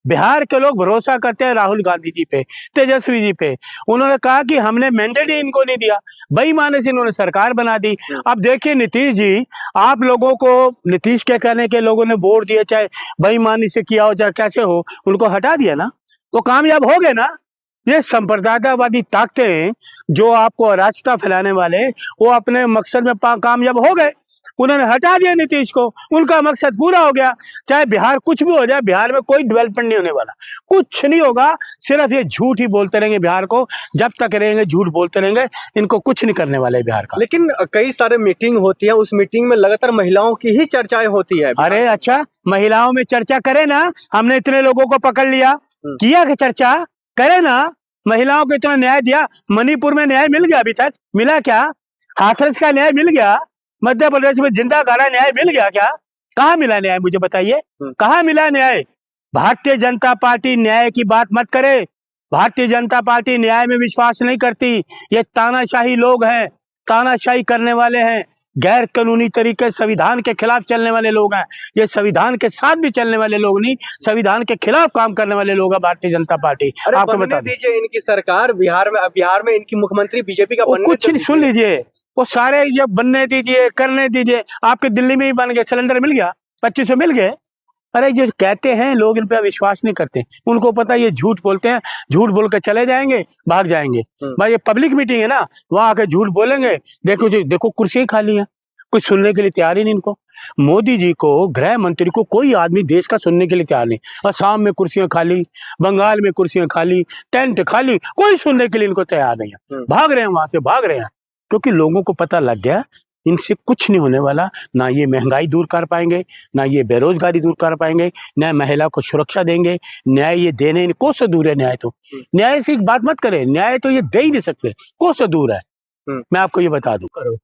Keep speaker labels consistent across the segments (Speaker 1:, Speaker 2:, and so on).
Speaker 1: बिहार के लोग भरोसा करते हैं राहुल गांधी जी पे, तेजस्वी जी पे। उन्होंने कहा कि हमने मैंडेट ही इनको नहीं दिया, बेईमानी से इन्होंने सरकार बना दी। अब देखिए नीतीश जी, आप लोगों को नीतीश के कहने के लोगों ने वोट दिए, चाहे बेईमानी से किया हो चाहे कैसे हो, उनको हटा दिया ना, तो कामयाब हो गए ना। ये संप्रदायवादी ताकतें जो आपको अराजकता फैलाने वाले, वो अपने मकसद में कामयाब हो गए। उन्होंने हटा दिया नीतीश को, उनका मकसद पूरा हो गया। चाहे बिहार कुछ भी हो जाए, बिहार में कोई डेवलपमेंट नहीं होने वाला, कुछ नहीं होगा। सिर्फ ये झूठ ही बोलते रहेंगे बिहार को, जब तक रहेंगे झूठ बोलते रहेंगे, इनको कुछ नहीं करने वाले बिहार का।
Speaker 2: लेकिन कई सारे मीटिंग होती है, उस मीटिंग में लगातार महिलाओं की ही चर्चाएं होती है।
Speaker 1: अरे अच्छा, महिलाओं में चर्चा करे ना, हमने इतने लोगों को पकड़ लिया, किया कि चर्चा करे ना, महिलाओं को इतना न्याय दिया। मणिपुर में न्याय मिल गया? अभी तक मिला क्या? हाथरस का न्याय मिल गया? मध्य प्रदेश में जिंदा गाड़ा न्याय मिल गया क्या? कहाँ मिला न्याय, मुझे बताइए, कहाँ मिला न्याय? भारतीय जनता पार्टी न्याय की बात मत करे। भारतीय जनता पार्टी न्याय में विश्वास नहीं करती। ये तानाशाही लोग हैं, तानाशाही करने वाले हैं, गैर कानूनी तरीके संविधान के खिलाफ चलने वाले लोग हैं। ये संविधान के साथ भी चलने वाले लोग नहीं, संविधान के खिलाफ काम करने वाले लोग हैं भारतीय जनता पार्टी।
Speaker 2: आपको बता दीजिए इनकी सरकार बिहार में इनकी मुख्यमंत्री बीजेपी का बनने
Speaker 1: कुछ नहीं, सुन लीजिए, वो सारे ये बनने दीजिए, करने दीजिए। आपके दिल्ली में ही बन गए, सिलेंडर मिल गया, 2500 मिल गए। अरे जो कहते हैं लोग, इन पे विश्वास नहीं करते। उनको पता है ये झूठ बोलते हैं, झूठ बोल के चले जाएंगे, भाग जाएंगे। भाई ये पब्लिक मीटिंग है ना, वहां आके झूठ बोलेंगे। देखो जी, देखो कुर्सी खाली है, कुछ सुनने के लिए तैयार ही नहीं इनको। मोदी जी को, गृह मंत्री को कोई आदमी देश का सुनने के लिए तैयार नहीं। असम में कुर्सियां खाली, बंगाल में कुर्सियां खाली, टेंट खाली, कोई सुनने के लिए इनको तैयार नहीं है। भाग रहे हैं, वहां से भाग रहे हैं, क्योंकि लोगों को पता लग गया इनसे कुछ नहीं होने वाला। ना ये महंगाई दूर कर पाएंगे, ना ये बेरोजगारी दूर कर पाएंगे, न महिला को सुरक्षा देंगे। न्याय ये देने को से दूर है। न्याय तो, न्याय से बात मत करें, न्याय तो ये दे ही नहीं सकते, को से दूर है। मैं आपको ये बता दूं, करो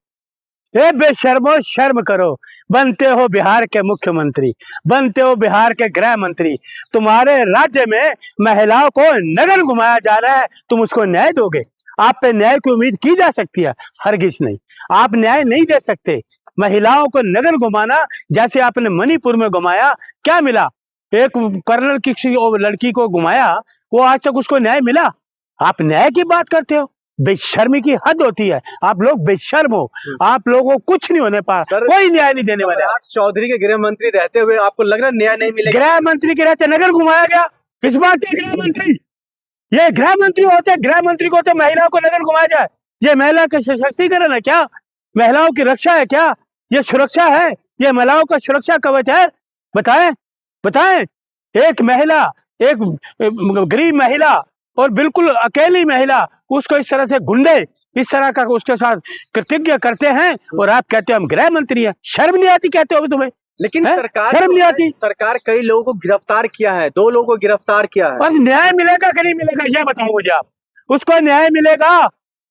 Speaker 1: बेशर्मो, शर्म करो। बनते हो बिहार के मुख्यमंत्री, बनते हो बिहार के गृह मंत्री, तुम्हारे राज्य में महिलाओं को नगर घुमाया जा रहा है, तुम उसको न्याय दोगे? आप पे न्याय की उम्मीद की जा सकती है? हरगिज नहीं, आप न्याय नहीं दे सकते। महिलाओं को नगर घुमाना, जैसे आपने मणिपुर में घुमाया, क्या मिला? एक कर्नल की लड़की को घुमाया, वो आज तक उसको न्याय मिला? आप न्याय की बात करते हो? बेशर्मी की हद होती है, आप लोग बेशर्म हो। आप लोगों को कुछ नहीं होने पा, कोई न्याय नहीं देने वाले।
Speaker 2: चौधरी के गृह मंत्री रहते हुए आपको लग रहा है न्याय नहीं मिलेगा?
Speaker 1: गृह मंत्री के रहते नगर घुमाया गया, किस बात के गृह मंत्री? ये गृह मंत्री होते, गृह मंत्री को होते महिलाओं को नगर घुमाया जाए? ये महिला का सशक्तिकरण है क्या? महिलाओं की रक्षा है क्या? ये सुरक्षा है? ये महिलाओं का सुरक्षा कवच है? बताएं, बताएं। एक महिला, एक गरीब महिला और बिल्कुल अकेली महिला, उसको इस तरह से गुंडे इस तरह का उसके साथ कृतज्ञ करते हैं, और आप कहते हो हम गृह मंत्री हैं। शर्म नहीं आती कहते हो तुम्हें?
Speaker 2: लेकिन सरकार,
Speaker 1: शर्म नहीं आती?
Speaker 2: सरकार कई लोगों को गिरफ्तार किया है, 2 लोगों को गिरफ्तार किया है।
Speaker 1: और न्याय मिलेगा कि नहीं मिलेगा, ये बताओ मुझे आप। उसको न्याय मिलेगा?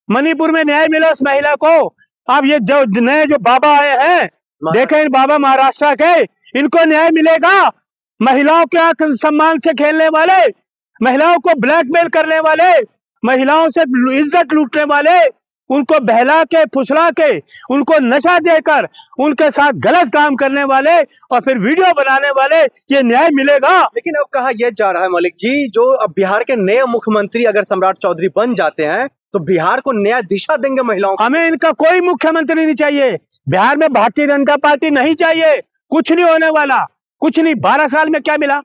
Speaker 1: मणिपुर में न्याय मिला उस महिला को। अब ये जो नए जो बाबा आए हैं, देखें इन बाबा महाराष्ट्र के, इनको न्याय मिलेगा? महिलाओं के आत्मसम्मान से खेलने वाले, महिलाओं को ब्लैकमेल करने वाले, महिलाओं से इज्जत लूटने वाले, उनको बहला के फुसला के, उनको नशा देकर उनके साथ गलत काम करने वाले और फिर वीडियो बनाने वाले, ये न्याय मिलेगा?
Speaker 2: लेकिन अब कहा यह जा रहा है मलिक जी, जो अब बिहार के नए मुख्यमंत्री अगर सम्राट चौधरी बन जाते हैं तो बिहार को नया दिशा देंगे महिलाओं को।
Speaker 1: हमें इनका कोई मुख्यमंत्री नहीं चाहिए, बिहार में भारतीय जनता पार्टी नहीं चाहिए। कुछ नहीं होने वाला, कुछ नहीं। 12 साल में क्या मिला?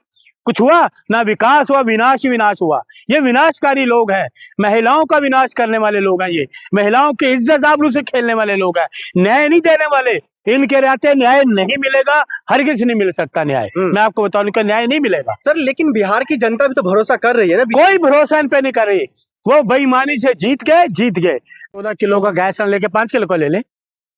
Speaker 1: कुछ हुआ ना, विकास हुआ, विनाश ही विनाश हुआ। ये विनाशकारी लोग हैं, महिलाओं का विनाश करने वाले लोग हैं, ये महिलाओं की इज्जत आबरू से खेलने वाले लोग हैं, न्याय नहीं देने वाले। इनके रहते न्याय नहीं मिलेगा, हरगिज नहीं मिल सकता न्याय। मैं आपको बताऊं, इनका न्याय नहीं मिलेगा।
Speaker 2: सर लेकिन बिहार की जनता भी तो भरोसा कर रही है ना?
Speaker 1: कोई भरोसा इन पे नहीं कर रही, वो बेईमानी से जीत गए, जीत गए। 14 किलो का गैस सिलेंडर लेके 5 किलो का ले ले,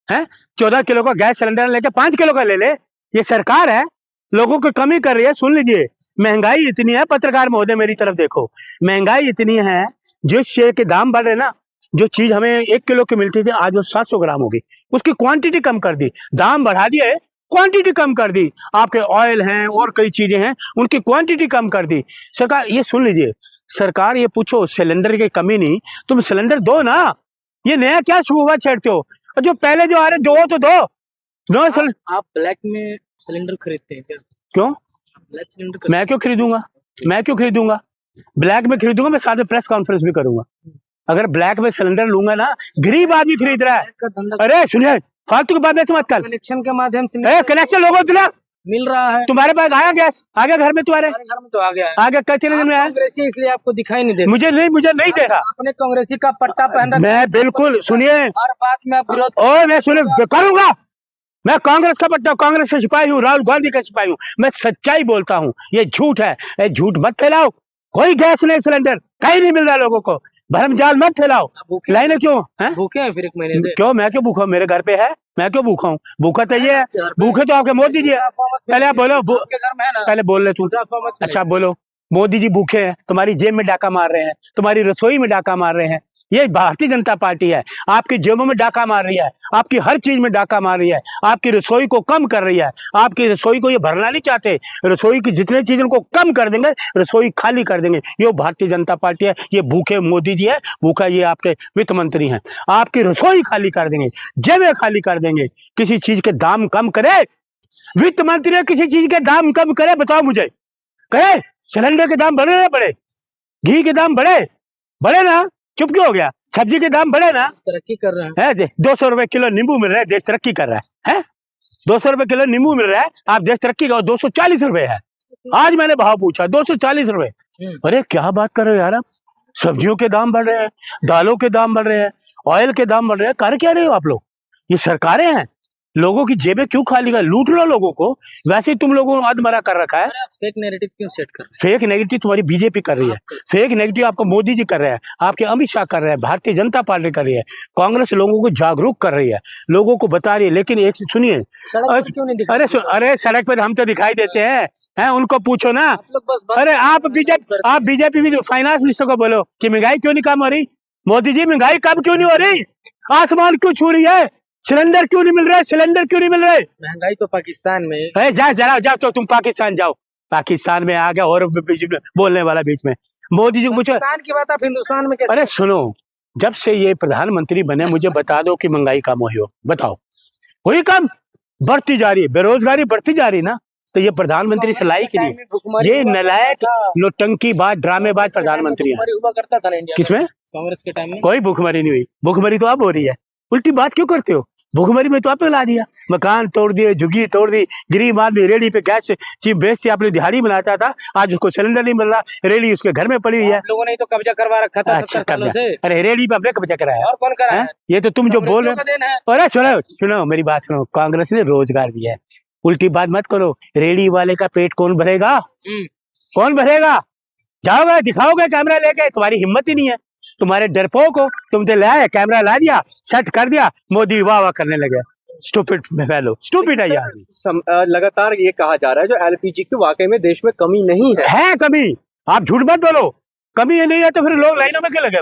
Speaker 1: हैं? 14 किलो का गैस सिलेंडर लेके 5 किलो का ले ले। ये सरकार है, लोगों को कमी कर रही है। सुन लीजिए, महंगाई इतनी है, पत्रकार महोदय मेरी तरफ देखो, महंगाई इतनी है, जो शेयर के दाम बढ़ रहे ना, जो चीज हमें 1 किलो की मिलती थी, आज वो 700 ग्राम होगी। उसकी क्वांटिटी कम कर दी, दाम बढ़ा दिए, क्वांटिटी कम कर दी। आपके ऑयल हैं और कई चीजें हैं, उनकी क्वांटिटी कम कर दी सरकार। ये सुन लीजिए, सरकार ये पूछो सिलेंडर की कमी नहीं, तुम सिलेंडर दो ना। ये नया क्या शुभा छेड़ते हो? जो पहले जो आ रहे दो तो दो।
Speaker 3: आप ब्लैक में सिलेंडर खरीदते हैं क्या?
Speaker 1: क्यों?
Speaker 3: ब्लैक सिलेंडर
Speaker 1: मैं क्यों खरीदूंगा? मैं क्यों खरीदूंगा? ब्लैक में खरीदूंगा, मैं साथ में प्रेस कॉन्फ्रेंस भी करूंगा। अगर ब्लैक में सिलेंडर लूंगा ना, गरीब आदमी खरीद रहा है। अरे सुनिए, फालतू की बात ऐसे मत कर।
Speaker 3: कनेक्शन के माध्यम से
Speaker 1: कनेक्शन लोगों को दिला,
Speaker 3: मिल रहा है।
Speaker 1: तुम्हारे पास आया गैस? आ गया घर में? तुम्हारे
Speaker 3: घर में तो आ गया है।
Speaker 1: आ गया? कितने दिन में आया?
Speaker 3: कांग्रेसी इसलिए आपको दिखाई नहीं देता।
Speaker 1: मुझे नहीं दे रहा।
Speaker 3: आपने कांग्रेसी का पट्टा पहन रखा।
Speaker 1: मैं बिल्कुल, सुनिए,
Speaker 3: हर बात में आप विरोध
Speaker 1: और मैं सुनिए करूंगा। मैं कांग्रेस का पट्टा, कांग्रेस का सिपाही हूँ, राहुल गांधी का सिपाही हूँ। मैं सच्चाई बोलता हूँ, ये झूठ है। ये झूठ मत फैलाओ। कोई गैस नहीं, सिलेंडर कहीं नहीं मिल रहा लोगों को। भरमजाल मत फैलाओ। लाइनें क्यों हैं?
Speaker 3: भूखे हैं फिर एक महीने से।
Speaker 1: क्यों? मैं क्यों भूखा हूँ? मेरे घर पे है, मैं क्यों भूखा हूँ? भूखा तो ये है, भूखे तो आपके मोदी जी है। पहले आप बोलो,
Speaker 3: आपके घर में है ना?
Speaker 1: पहले बोल रहे तू। अच्छा बोलो, मोदी जी भूखे हैं, तुम्हारी जेब में डाका मार रहे हैं, तुम्हारी रसोई में डाका मार रहे हैं। ये भारतीय जनता पार्टी है, आपकी जेबों में डाका मार रही है, आपकी हर चीज में डाका मार रही है, आपकी रसोई को कम कर रही है। आपकी रसोई को ये भरना नहीं चाहते, रसोई की जितने चीजें को कम कर देंगे, रसोई खाली कर देंगे। ये भारतीय जनता पार्टी है, ये भूखे मोदी जी है, भूखा ये आपके वित्त मंत्री हैं। आपकी रसोई खाली कर देंगे, जेबें खाली कर देंगे। किसी चीज के दाम कम करे, वित्त मंत्री किसी चीज के दाम कम करे, बताओ मुझे। करे सिलेंडर के दाम बढ़े ना बढ़े? घी के दाम बढ़े ना? चुप क्यों हो गया? सब्जी के दाम बढ़े ना?
Speaker 3: तरक्की कर रहे हैं।
Speaker 1: 200 रुपए किलो नींबू मिल रहा है, देश तरक्की कर रहा है। 200 रुपए किलो नींबू मिल रहा है, आप देश तरक्की का 240 रुपए है। आज मैंने भाव पूछा 240 रुपए। अरे क्या बात कर रहे हो यार आप? सब्जियों के दाम बढ़ रहे हैं, दालों के दाम बढ़ रहे हैं, ऑयल के दाम बढ़ रहे हैं। कर क्या रहे हो आप लोग? ये सरकारें हैं, लोगों की जेबें क्यों खाली कर? लूट लो लोगों को। वैसे ही तुम लोगों ने अधमरा कर रखा है।
Speaker 3: फेक नैरेटिव क्यों सेट कर रहे हैं?
Speaker 1: फेक नेगेटिव तुम्हारी बीजेपी कर रही है, फेक नेगेटिव आपको मोदी जी कर रहे हैं, आपके अमित शाह कर रहे हैं, भारतीय जनता पार्टी कर रही है, कांग्रेस लोगों को जागरूक कर रही है, लोगों को बता रही है। लेकिन एक सुनिए, अरे सड़क पर हम तो दिखाई देते हैं, उनको पूछो ना। अरे आप बीजेपी भी फाइनेंस मिनिस्टर को बोलो कि महंगाई क्यों नहीं कम हो रही? मोदी जी महंगाई कम क्यों नहीं हो रही? आसमान क्यों छू रही है? सिलेंडर क्यों नहीं मिल रहे? सिलेंडर क्यों नहीं मिल रहे?
Speaker 3: महंगाई तो पाकिस्तान में।
Speaker 1: जाओ तो तुम पाकिस्तान जाओ। पाकिस्तान में आ गया और बोलने वाला बीच में। मोदी जी को पूछो
Speaker 3: पाकिस्तान की बात आप हिंदुस्तान में कैसे?
Speaker 1: अरे सुनो, जब से ये प्रधानमंत्री बने मुझे बता दो कि महंगाई कम हुई हो? बताओ, हुई कम? बढ़ती जा रही है, बेरोजगारी बढ़ती जा रही है ना। तो ये प्रधानमंत्री से लायक नहीं, ये नलायक नौटंकीबाज ड्रामेबाज प्रधानमंत्री है।
Speaker 3: हुआ करता था ना इंडिया
Speaker 1: किसमें?
Speaker 3: कांग्रेस के टाइम में।
Speaker 1: कोई भूखमरी नहीं हुई। भूखमरी तो अब हो रही है। उल्टी बात क्यों करते हो? भूखमरी में तो आपने ला दिया, मकान तोड़ दिए, झुग्गी तोड़ दी, गरीब आदमी रेडी पे गैस चीप बेचते आपने दिहाड़ी बनाता था, आज उसको सिलेंडर नहीं मिल रहा, रेडी उसके घर में पड़ी हुई है।
Speaker 3: लोगों ने तो कब्जा करवा रखा था।
Speaker 1: अच्छा कब्जा? अरे रेडी पे आपने कब्जा कराया?
Speaker 3: और कौन कराया?
Speaker 1: ये तो तुम जो बोल रहे हो। अरे सुनो मेरी बात सुनो, कांग्रेस ने रोजगार दिया है, उल्टी बात मत करो। रेडी वाले का पेट कौन भरेगा? कौन भरेगा? जाओगे दिखाओगे कैमरा लेके? तुम्हारी हिम्मत ही नहीं है, तुम्हारे डरपोक हो। तुम तो लाए कैमरा ला दिया, सेट कर दिया, मोदी वाह वाह करने लगे। स्टूपिड फेलो, स्टूपिड है यार।
Speaker 2: लगातार ये कहा जा रहा है जो एलपीजी की वाकई में देश में कमी नहीं है।
Speaker 1: कमी? आप झूठ मत बोलो, कमी नहीं है तो फिर लोग लाइनों में क्यों लगे?